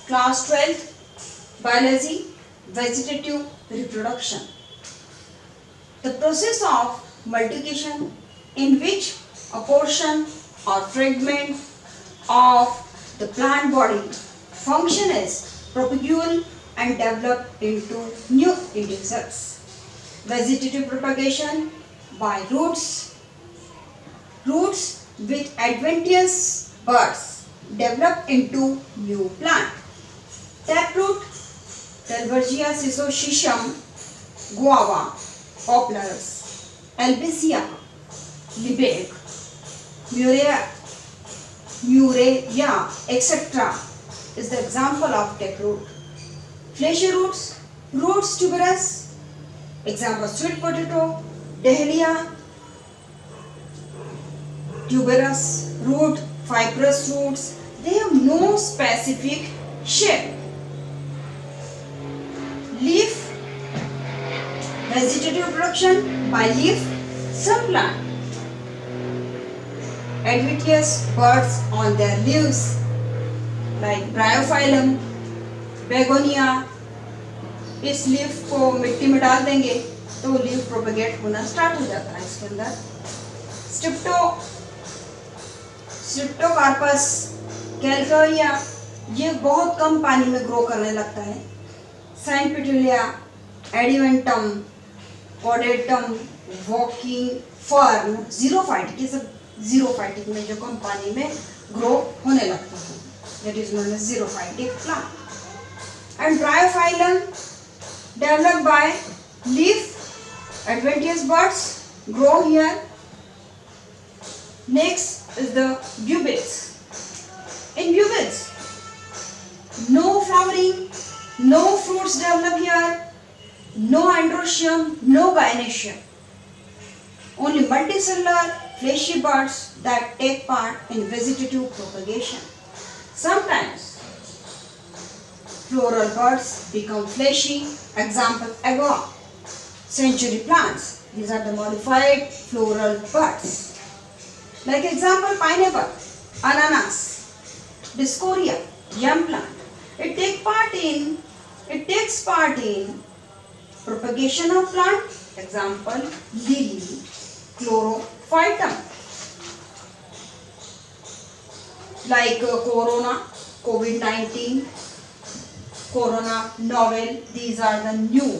Class 12th Biology, Vegetative Reproduction. The process of multiplication in which a portion or fragment of the plant body function as propagule and develop into new integers. Vegetative propagation by roots. Roots with adventitious buds develop into new plant. Taproot, Dalbergia sisosicium, guava, poplars, albizia, libec, murea, etc. is the example of taproot. Fleshy roots, roots tuberous, example sweet potato, dahlia, tuberous root, fibrous roots. They have no specific shape. Leaf, vegetative production by leaf. Some plant adventitious buds on their leaves like bryophyllum, begonia. इस leaf को मिट्टी में डाल देंगे तो leaf propagate होना start हो जाता है इसके अंदर. स्ट्रिप्टोकार्पस कैल्कोरिया, ये बहुत कम पानी में ग्रो करने लगता है. सैंड पिटुलिया, एडिवेंटम, कोडेटम, वॉकिंग फर्न, जीरोफाइटिक, ये सब जीरोफाइटिक में जो कम पानी में ग्रो होने लगता है, that is known as xerophytic plant. And bryophyllum developed by leaf, adventitious buds grow here. Next is the bulbils. In bulbils, no flowering, no fruits develop here, no androecium, no gynoecium. Only multicellular fleshy buds that take part in vegetative propagation. Sometimes floral buds become fleshy. Example, agua, century plants. These are the modified floral buds. Like example, pineapple, ananas, discoria, yam plant. It takes part in propagation of plant. Example, lily, chlorophytum. Like corona, COVID-19. Corona, novel, these are the new.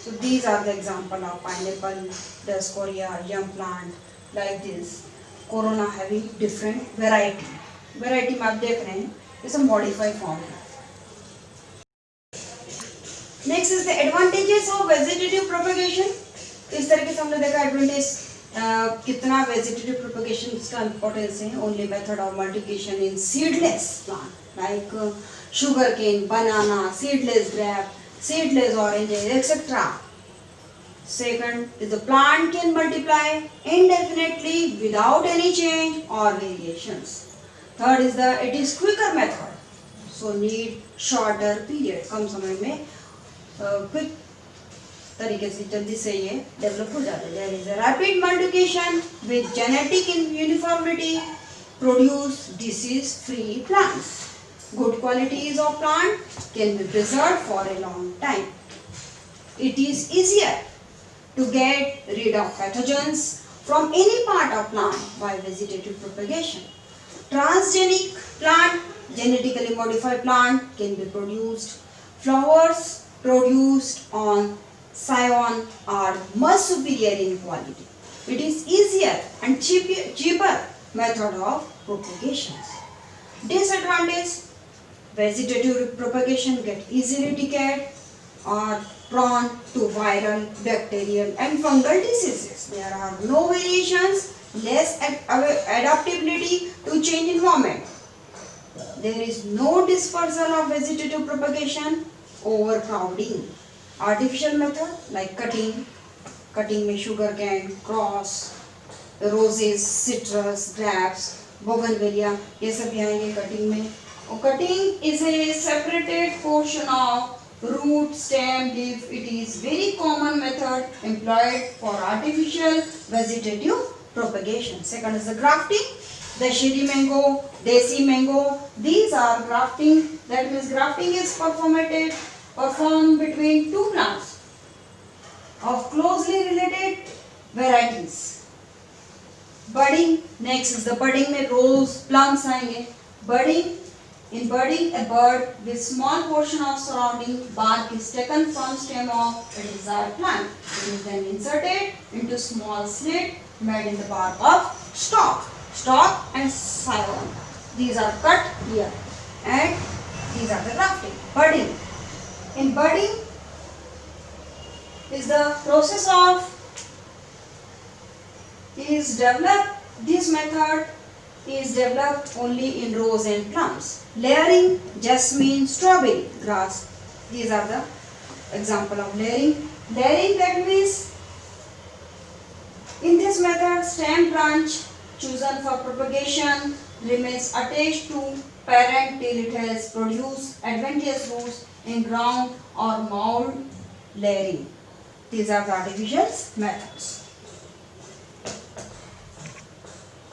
So these are the example of pineapple, Dioscorea, yam plant, like this. Corona having different variety. Variety में आप देख रहे हैं, it's a modified form. Next is the advantages of vegetative propagation. इस तरीके से हमने देखा advantage कितना vegetative propagation का importance है. Only method of multiplication in seedless plant. Like sugarcane, banana, seedless grape, seedless oranges, etc. Second is the plant can multiply indefinitely without any change or variations. Third is it is quicker method, so need shorter period. कम समय में quick तरीके से जल्दी से ये develop हो जाता है. There is a rapid multiplication with genetic uniformity produce disease-free plants. Good qualities of plant can be preserved for a long time. It is easier to get rid of pathogens from any part of plant by vegetative propagation. Transgenic plant, genetically modified plant can be produced. Flowers produced on scion are much superior in quality. It is easier and cheaper method of propagation. Disadvantage: vegetative propagation get easily decayed or prone to viral, bacterial and fungal diseases. There are no variations, less adaptability to change environment. There is no dispersal of vegetative propagation, overcrowding. Artificial method like cutting में sugarcane, cross, roses, citrus, grapes, bougainvillea, ये सब आएंगे cutting में. Cutting is a separated portion of root, stem, leaf. It is very common method employed for artificial vegetative propagation. Second is the grafting. Dashiri mango, desi mango. These are grafting. That means grafting is performed between two plants of closely related varieties. Budding. Next is the budding में rose plants आएंगे. Budding. In budding, a bud with small portion of surrounding bark is taken from stem of a desired plant. It is then inserted into small slit made in the bark of stalk. Stalk and xylem. These are cut here, and these are the grafting. Budding. In budding is the process of this method is developed only in rose and plums. Layering, jasmine, strawberry, grass. These are the example of layering. Layering, that means in this method stem branch chosen for propagation remains attached to parent till it has produced adventitious roots in ground or mound. Layering. These are the artificial methods.